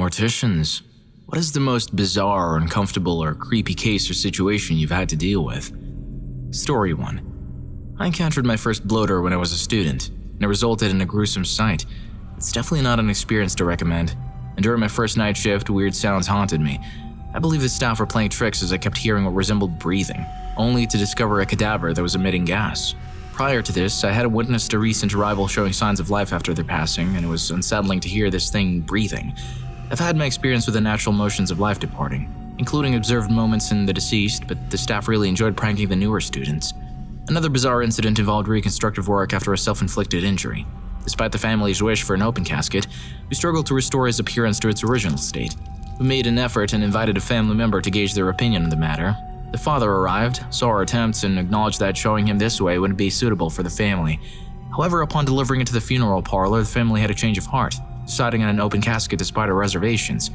Morticians, what is the most bizarre, uncomfortable, or creepy case or situation you've had to deal with? Story 1. I encountered my first bloater when I was a student, and it resulted in a gruesome sight. It's definitely not an experience to recommend, and during my first night shift, weird sounds haunted me. I believe the staff were playing tricks as I kept hearing what resembled breathing, only to discover a cadaver that was emitting gas. Prior to this, I had witnessed a recent arrival showing signs of life after their passing, and it was unsettling to hear this thing breathing. I've had my experience with the natural motions of life departing, including observed moments in the deceased, but the staff really enjoyed pranking the newer students. Another bizarre incident involved reconstructive work after a self-inflicted injury. Despite the family's wish for an open casket, we struggled to restore his appearance to its original state. We made an effort and invited a family member to gauge their opinion on the matter. The father arrived, saw our attempts, and acknowledged that showing him this way wouldn't be suitable for the family. However, upon delivering it to the funeral parlor, the family had a change of heart, deciding on an open casket despite our reservations.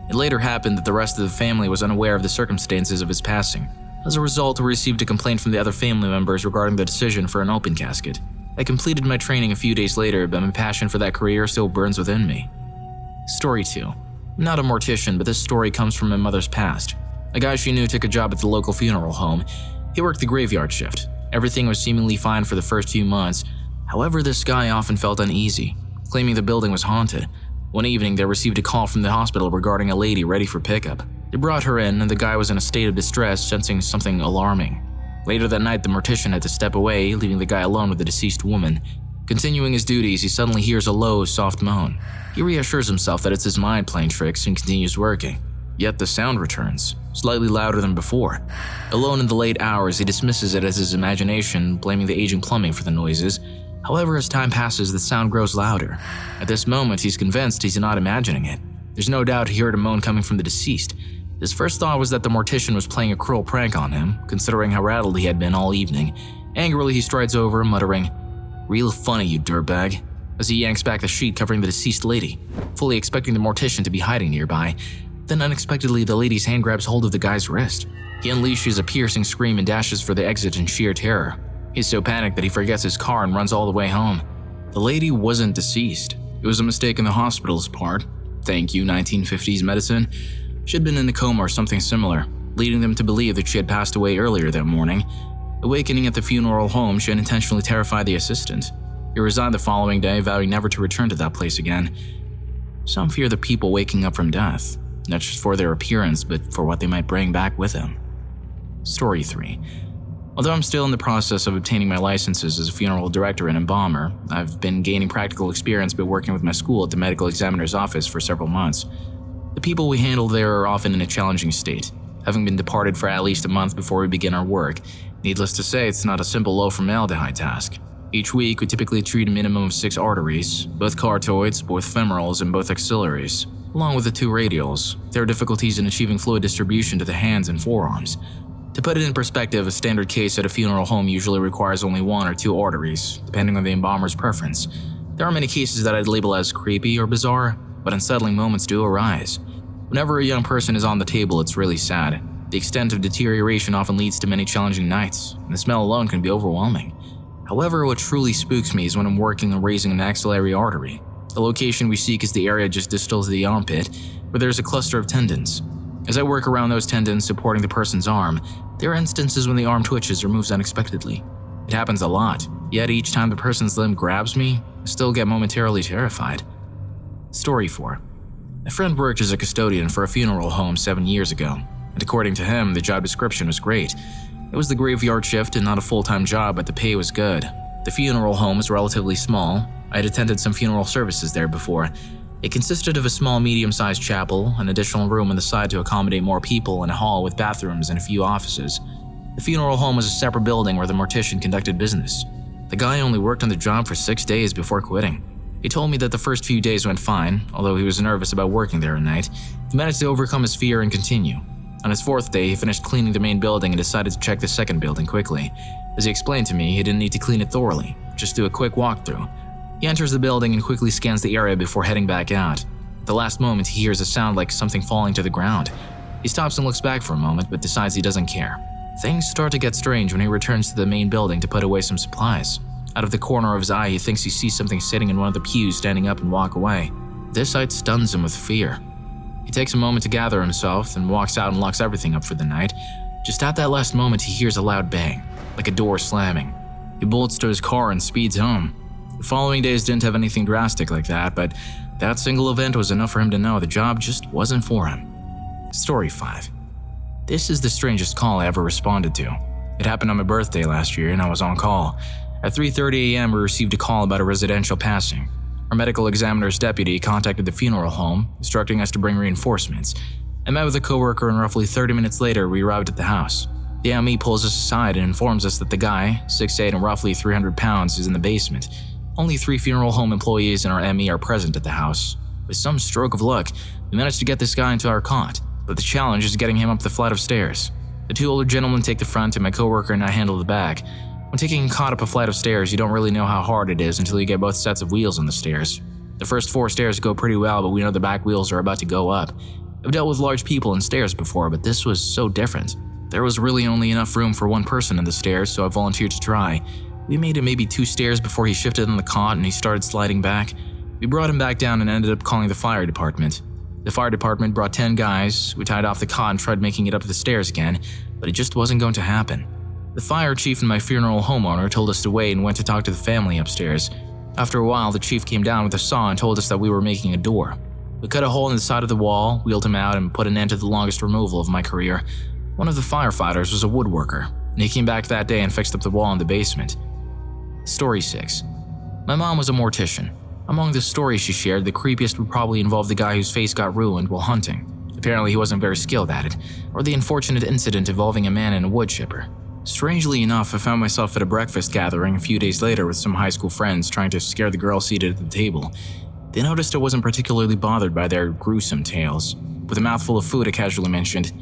It later happened that the rest of the family was unaware of the circumstances of his passing. As a result, we received a complaint from the other family members regarding the decision for an open casket. I completed my training a few days later, but my passion for that career still burns within me. Story 2. I'm not a mortician, but this story comes from my mother's past. A guy she knew took a job at the local funeral home. He worked the graveyard shift. Everything was seemingly fine for the first few months. However, this guy often felt uneasy, claiming the building was haunted. One evening, they received a call from the hospital regarding a lady ready for pickup. They brought her in, and the guy was in a state of distress, sensing something alarming. Later that night, the mortician had to step away, leaving the guy alone with the deceased woman. Continuing his duties, he suddenly hears a low, soft moan. He reassures himself that it's his mind playing tricks and continues working. Yet the sound returns, slightly louder than before. Alone in the late hours, he dismisses it as his imagination, blaming the aging plumbing for the noises. However, as time passes, the sound grows louder. At this moment, he's convinced he's not imagining it. There's no doubt he heard a moan coming from the deceased. His first thought was that the mortician was playing a cruel prank on him, considering how rattled he had been all evening. Angrily, he strides over, muttering, "Real funny, you dirtbag," as he yanks back the sheet covering the deceased lady, fully expecting the mortician to be hiding nearby. Then unexpectedly, the lady's hand grabs hold of the guy's wrist. He unleashes a piercing scream and dashes for the exit in sheer terror. He's so panicked that he forgets his car and runs all the way home. The lady wasn't deceased. It was a mistake on the hospital's part. Thank you, 1950s medicine. She had been in a coma or something similar, leading them to believe that she had passed away earlier that morning. Awakening at the funeral home, she had intentionally terrified the assistant. He resigned the following day, vowing never to return to that place again. Some fear the people waking up from death, not just for their appearance, but for what they might bring back with them. Story 3. Although I'm still in the process of obtaining my licenses as a funeral director and embalmer, I've been gaining practical experience by working with my school at the medical examiner's office for several months. The people we handle there are often in a challenging state, having been departed for at least a month before we begin our work. Needless to say, it's not a simple low-formaldehyde task. Each week, we typically treat a minimum of 6 arteries, both carotid, both femorals, and both axillaries, along with the 2 radials. There are difficulties in achieving fluid distribution to the hands and forearms. To put it in perspective, a standard case at a funeral home usually requires only 1 or 2 arteries, depending on the embalmer's preference. There are many cases that I'd label as creepy or bizarre, but unsettling moments do arise. Whenever a young person is on the table, it's really sad. The extent of deterioration often leads to many challenging nights, and the smell alone can be overwhelming. However, what truly spooks me is when I'm working on raising an axillary artery. The location we seek is the area just distal to the armpit, where there's a cluster of tendons. As I work around those tendons supporting the person's arm, there are instances when the arm twitches or moves unexpectedly. It happens a lot, yet each time the person's limb grabs me, I still get momentarily terrified. Story 4. A friend worked as a custodian for a funeral home 7 years ago, and according to him, the job description was great. It was the graveyard shift and not a full-time job, but the pay was good. The funeral home was relatively small. I had attended some funeral services there before. It consisted of a small medium-sized chapel, an additional room on the side to accommodate more people, and a hall with bathrooms and a few offices. The funeral home was a separate building where the mortician conducted business. The guy only worked on the job for 6 days before quitting. He told me that the first few days went fine, although he was nervous about working there at night. He managed to overcome his fear and continue. On his 4th day, he finished cleaning the main building and decided to check the second building quickly. As he explained to me, he didn't need to clean it thoroughly, just do a quick walkthrough. He enters the building and quickly scans the area before heading back out. At the last moment, he hears a sound like something falling to the ground. He stops and looks back for a moment, but decides he doesn't care. Things start to get strange when he returns to the main building to put away some supplies. Out of the corner of his eye, he thinks he sees something sitting in one of the pews standing up and walk away. This sight stuns him with fear. He takes a moment to gather himself, then walks out and locks everything up for the night. Just at that last moment, he hears a loud bang, like a door slamming. He bolts to his car and speeds home. The following days didn't have anything drastic like that, but that single event was enough for him to know the job just wasn't for him. Story 5. This is the strangest call I ever responded to. It happened on my birthday last year and I was on call. At 3:30 a.m. we received a call about a residential passing. Our medical examiner's deputy contacted the funeral home, instructing us to bring reinforcements. I met with a coworker and roughly 30 minutes later we arrived at the house. The AME pulls us aside and informs us that the guy, 6'8" and roughly 300 pounds, is in the basement. Only 3 funeral home employees and our ME are present at the house. With some stroke of luck, we managed to get this guy into our cot, but the challenge is getting him up the flight of stairs. The 2 older gentlemen take the front and my coworker and I handle the back. When taking a cot up a flight of stairs, you don't really know how hard it is until you get both sets of wheels on the stairs. The first 4 stairs go pretty well, but we know the back wheels are about to go up. I've dealt with large people and stairs before, but this was so different. There was really only enough room for 1 person in the stairs, so I volunteered to try. We made it maybe 2 stairs before he shifted on the cot and he started sliding back. We brought him back down and ended up calling the fire department. The fire department brought 10 guys. We tied off the cot and tried making it up the stairs again, but it just wasn't going to happen. The fire chief and my funeral homeowner told us to wait and went to talk to the family upstairs. After a while, the chief came down with a saw and told us that we were making a door. We cut a hole in the side of the wall, wheeled him out, and put an end to the longest removal of my career. One of the firefighters was a woodworker, and he came back that day and fixed up the wall in the basement. Story 6. My mom was a mortician. Among the stories she shared, the creepiest would probably involve the guy whose face got ruined while hunting. Apparently he wasn't very skilled at it, or the unfortunate incident involving a man in a wood chipper. Strangely enough, I found myself at a breakfast gathering a few days later with some high school friends trying to scare the girl seated at the table. They noticed I wasn't particularly bothered by their gruesome tales. With a mouthful of food, I casually mentioned,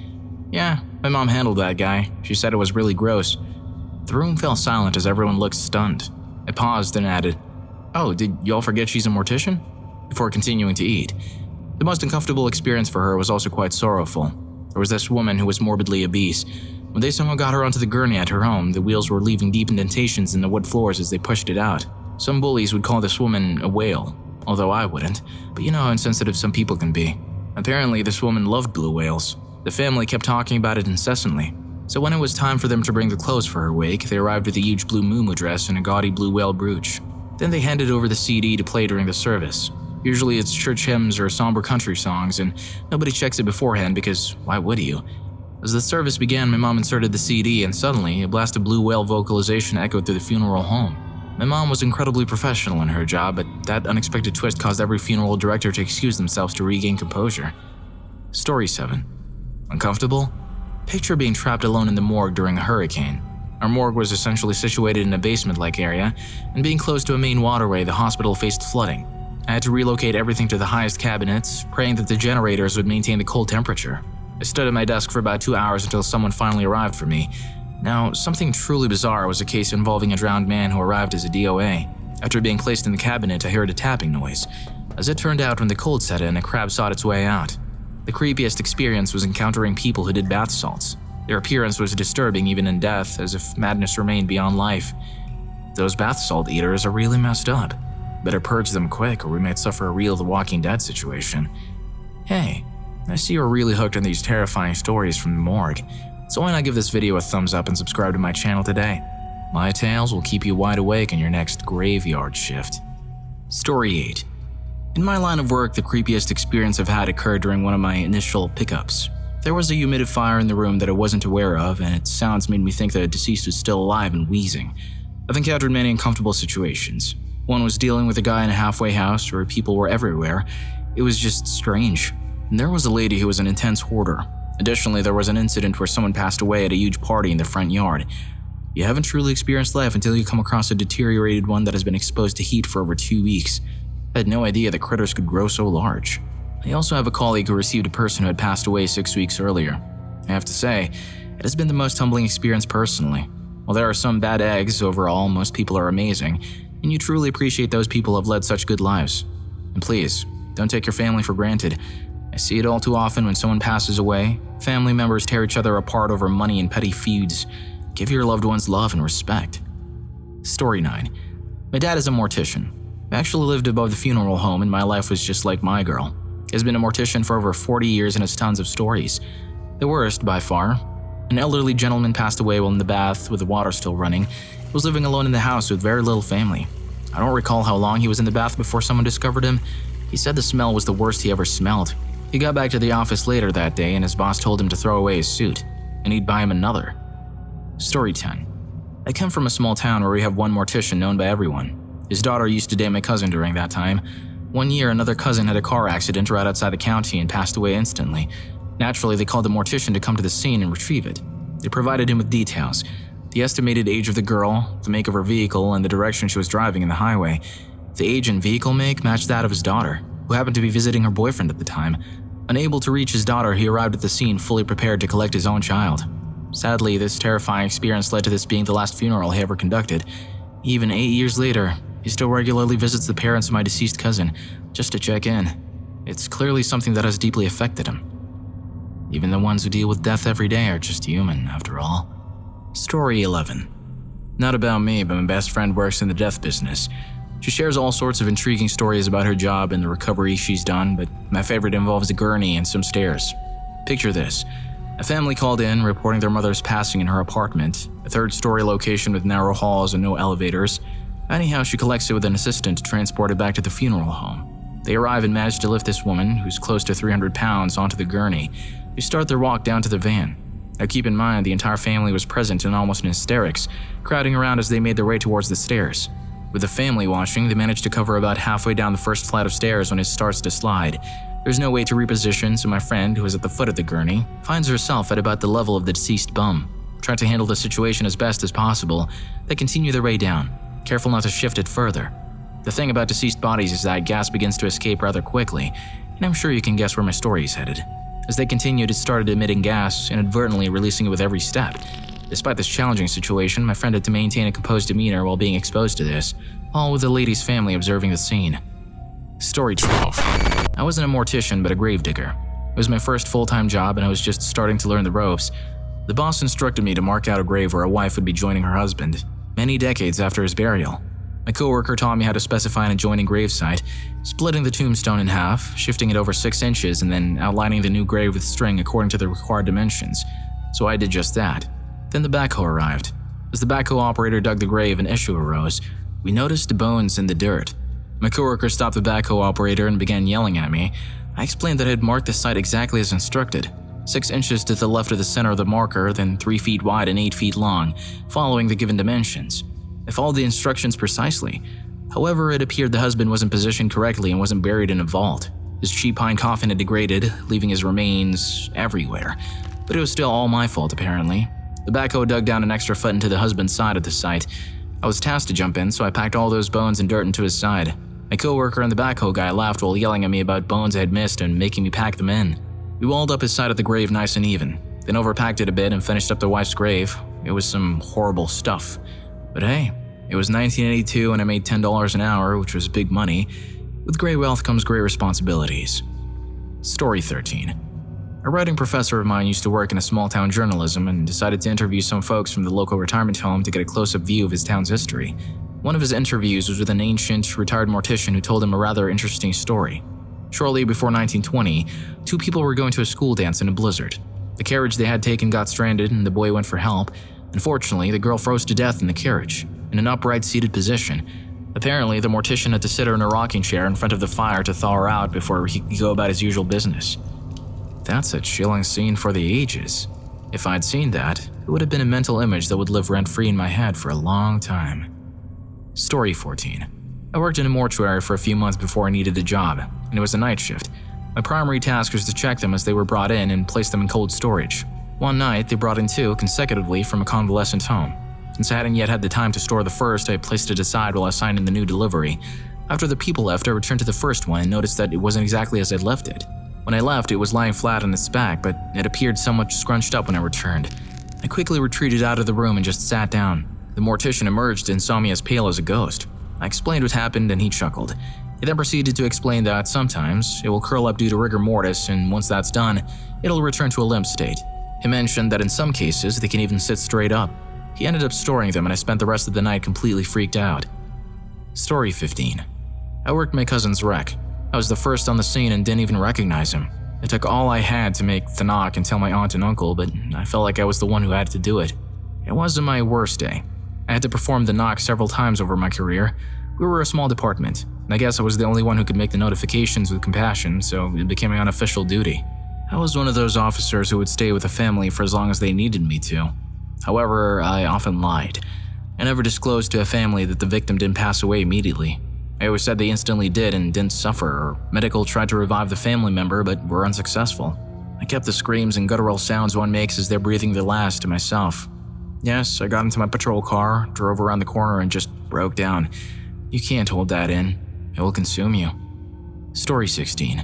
"Yeah, my mom handled that guy. She said it was really gross." The room fell silent as everyone looked stunned. I paused and added, "Oh, did y'all forget she's a mortician?" before continuing to eat. The most uncomfortable experience for her was also quite sorrowful. There was this woman who was morbidly obese. When they somehow got her onto the gurney at her home, the wheels were leaving deep indentations in the wood floors as they pushed it out. Some bullies would call this woman a whale, although I wouldn't, but you know how insensitive some people can be. Apparently, this woman loved blue whales. The family kept talking about it incessantly. So when it was time for them to bring the clothes for her wake, they arrived with a huge blue muumuu dress and a gaudy blue whale brooch. Then they handed over the CD to play during the service. Usually it's church hymns or somber country songs, and nobody checks it beforehand because why would you? As the service began, my mom inserted the CD and suddenly a blast of blue whale vocalization echoed through the funeral home. My mom was incredibly professional in her job, but that unexpected twist caused every funeral director to excuse themselves to regain composure. Story 7. Uncomfortable? Picture being trapped alone in the morgue during a hurricane. Our morgue was essentially situated in a basement-like area, and being close to a main waterway, the hospital faced flooding. I had to relocate everything to the highest cabinets, praying that the generators would maintain the cold temperature. I stood at my desk for about 2 hours until someone finally arrived for me. Now, something truly bizarre was a case involving a drowned man who arrived as a DOA. After being placed in the cabinet, I heard a tapping noise. As it turned out, when the cold set in, a crab sought its way out. The creepiest experience was encountering people who did bath salts. Their appearance was disturbing even in death, as if madness remained beyond life. Those bath salt eaters are really messed up. Better purge them quick or we might suffer a real The Walking Dead situation. Hey, I see you're really hooked on these terrifying stories from the morgue, so why not give this video a thumbs up and subscribe to my channel today? My tales will keep you wide awake in your next graveyard shift. Story 8. In my line of work, the creepiest experience I've had occurred during one of my initial pickups. There was a humidifier in the room that I wasn't aware of, and its sounds made me think that a deceased was still alive and wheezing. I've encountered many uncomfortable situations. One was dealing with a guy in a halfway house where people were everywhere. It was just strange. And there was a lady who was an intense hoarder. Additionally, there was an incident where someone passed away at a huge party in the front yard. You haven't truly experienced life until you come across a deteriorated one that has been exposed to heat for over 2 weeks. I had no idea that critters could grow so large. I also have a colleague who received a person who had passed away 6 weeks earlier. I have to say, it has been the most humbling experience personally. While there are some bad eggs, overall, most people are amazing, and you truly appreciate those people who have led such good lives. And please, don't take your family for granted. I see it all too often when someone passes away. Family members tear each other apart over money and petty feuds. Give your loved ones love and respect. Story 9. My dad is a mortician. I actually lived above the funeral home and my life was just like my girl. has been a mortician for over 40 years and has tons of stories. The worst, by far, an elderly gentleman passed away while in the bath with the water still running. He was living alone in the house with very little family. I don't recall how long he was in the bath before someone discovered him. He said the smell was the worst he ever smelled. He got back to the office later that day and his boss told him to throw away his suit, and he'd buy him another. Story 10. I come from a small town where we have one mortician known by everyone. His daughter used to date my cousin during that time. One year, another cousin had a car accident right outside the county and passed away instantly. Naturally, they called the mortician to come to the scene and retrieve it. They provided him with details: the estimated age of the girl, the make of her vehicle, and the direction she was driving in the highway. The age and vehicle make matched that of his daughter, who happened to be visiting her boyfriend at the time. Unable to reach his daughter, he arrived at the scene fully prepared to collect his own child. Sadly, this terrifying experience led to this being the last funeral he ever conducted. Even 8 years later, he still regularly visits the parents of my deceased cousin, just to check in. It's clearly something that has deeply affected him. Even the ones who deal with death every day are just human, after all. Story 11. Not about me, but my best friend works in the death business. She shares all sorts of intriguing stories about her job and the recovery she's done, but my favorite involves a gurney and some stairs. Picture this. A family called in, reporting their mother's passing in her apartment, a third-story location with narrow halls and no elevators. Anyhow, she collects it with an assistant to transport it back to the funeral home. They arrive and manage to lift this woman, who's close to 300 pounds, onto the gurney. They start their walk down to the van. Now keep in mind, the entire family was present and almost in hysterics, crowding around as they made their way towards the stairs. With the family watching, they manage to cover about halfway down the first flight of stairs when it starts to slide. There's no way to reposition, so my friend, who is at the foot of the gurney, finds herself at about the level of the deceased bum. Trying to handle the situation as best as possible, they continue their way down, careful not to shift it further. The thing about deceased bodies is that gas begins to escape rather quickly, and I'm sure you can guess where my story is headed. As they continued, it started emitting gas, inadvertently releasing it with every step. Despite this challenging situation, my friend had to maintain a composed demeanor while being exposed to this, all with the lady's family observing the scene. Story 12. I wasn't a mortician, but a gravedigger. It was my first full-time job, and I was just starting to learn the ropes. The boss instructed me to mark out a grave where a wife would be joining her husband, many decades after his burial. My coworker taught me how to specify an adjoining gravesite, splitting the tombstone in half, shifting it over 6 inches, and then outlining the new grave with string according to the required dimensions. So I did just that. Then the backhoe arrived. As the backhoe operator dug the grave, an issue arose. We noticed the bones in the dirt. My coworker stopped the backhoe operator and began yelling at me. I explained that I had marked the site exactly as instructed, 6 inches to the left of the center of the marker, then 3 feet wide and 8 feet long, following the given dimensions. I followed the instructions precisely. However, it appeared the husband wasn't positioned correctly and wasn't buried in a vault. His cheap pine coffin had degraded, leaving his remains everywhere. But it was still all my fault, apparently. The backhoe dug down an extra foot into the husband's side of the site. I was tasked to jump in, so I packed all those bones and dirt into his side. My coworker and the backhoe guy laughed while yelling at me about bones I had missed and making me pack them in. We walled up his side of the grave nice and even, then overpacked it a bit and finished up the wife's grave. It was some horrible stuff. But hey, it was 1982 and I made $10 an hour, which was big money. With great wealth comes great responsibilities. Story 13. A writing professor of mine used to work in a small-town journalism and decided to interview some folks from the local retirement home to get a close-up view of his town's history. One of his interviews was with an ancient, retired mortician who told him a rather interesting story. Shortly before 1920, 2 people were going to a school dance in a blizzard. The carriage they had taken got stranded and the boy went for help. Unfortunately, the girl froze to death in the carriage, in an upright seated position. Apparently, the mortician had to sit her in a rocking chair in front of the fire to thaw her out before he could go about his usual business. That's a chilling scene for the ages. If I'd seen that, it would have been a mental image that would live rent-free in my head for a long time. Story 14. I worked in a mortuary for a few months before I needed a job, and it was a night shift. My primary task was to check them as they were brought in and place them in cold storage. One night, they brought in 2 consecutively from a convalescent home. Since I hadn't yet had the time to store the first, I placed it aside while assigning the new delivery. After the people left, I returned to the first one and noticed that it wasn't exactly as I'd left it. When I left, it was lying flat on its back, but it appeared somewhat scrunched up when I returned. I quickly retreated out of the room and just sat down. The mortician emerged and saw me as pale as a ghost. I explained what happened and he chuckled. He then proceeded to explain that sometimes it will curl up due to rigor mortis, and once that's done, it'll return to a limp state. He mentioned that in some cases, they can even sit straight up. He ended up storing them and I spent the rest of the night completely freaked out. Story 15. I worked my cousin's wreck. I was the first on the scene and didn't even recognize him. It took all I had to make the knock and tell my aunt and uncle, but I felt like I was the one who had to do it. It wasn't my worst day. I had to perform the knock several times over my career. We were a small department, and I guess I was the only one who could make the notifications with compassion, so it became my unofficial duty. I was one of those officers who would stay with a family for as long as they needed me to. However, I often lied. I never disclosed to a family that the victim didn't pass away immediately. I always said they instantly did and didn't suffer, or medical tried to revive the family member but were unsuccessful. I kept the screams and guttural sounds one makes as they're breathing their last to myself. Yes, I got into my patrol car, drove around the corner, and just broke down. You can't hold that in. It will consume you. Story 16.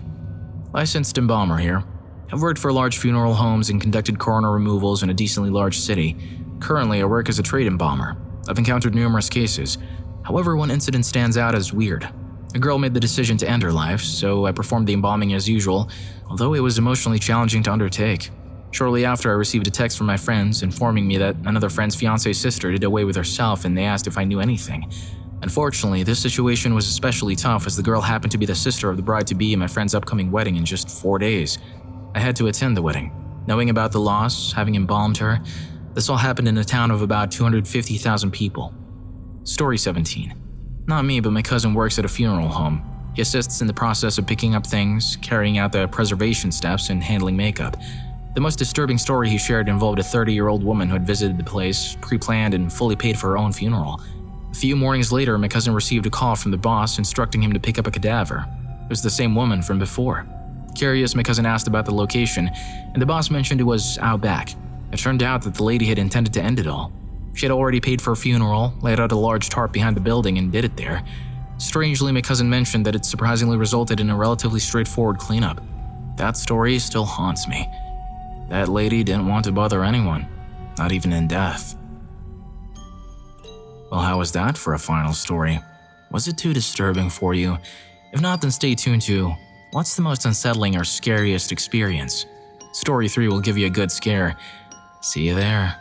Licensed embalmer here. I've worked for large funeral homes and conducted coroner removals in a decently large city. Currently, I work as a trade embalmer. I've encountered numerous cases. However, one incident stands out as weird. A girl made the decision to end her life, so I performed the embalming as usual, although it was emotionally challenging to undertake. Shortly after, I received a text from my friends informing me that another friend's fiance's sister did away with herself, and they asked if I knew anything. Unfortunately, this situation was especially tough as the girl happened to be the sister of the bride-to-be in my friend's upcoming wedding in just 4 days. I had to attend the wedding. Knowing about the loss, having embalmed her, this all happened in a town of about 250,000 people. Story 17. Not me, but my cousin works at a funeral home. He assists in the process of picking up things, carrying out the preservation steps, and handling makeup. The most disturbing story he shared involved a 30-year-old woman who had visited the place, pre-planned and fully paid for her own funeral. A few mornings later, my cousin received a call from the boss instructing him to pick up a cadaver. It was the same woman from before. Curious, my cousin asked about the location, and the boss mentioned it was out back. It turned out that the lady had intended to end it all. She had already paid for a funeral, laid out a large tarp behind the building, and did it there. Strangely, my cousin mentioned that it surprisingly resulted in a relatively straightforward cleanup. That story still haunts me. That lady didn't want to bother anyone, not even in death. Well, how was that for a final story? Was it too disturbing for you? If not, then stay tuned to What's the most unsettling or scariest experience? Story 3 will give you a good scare. See you there.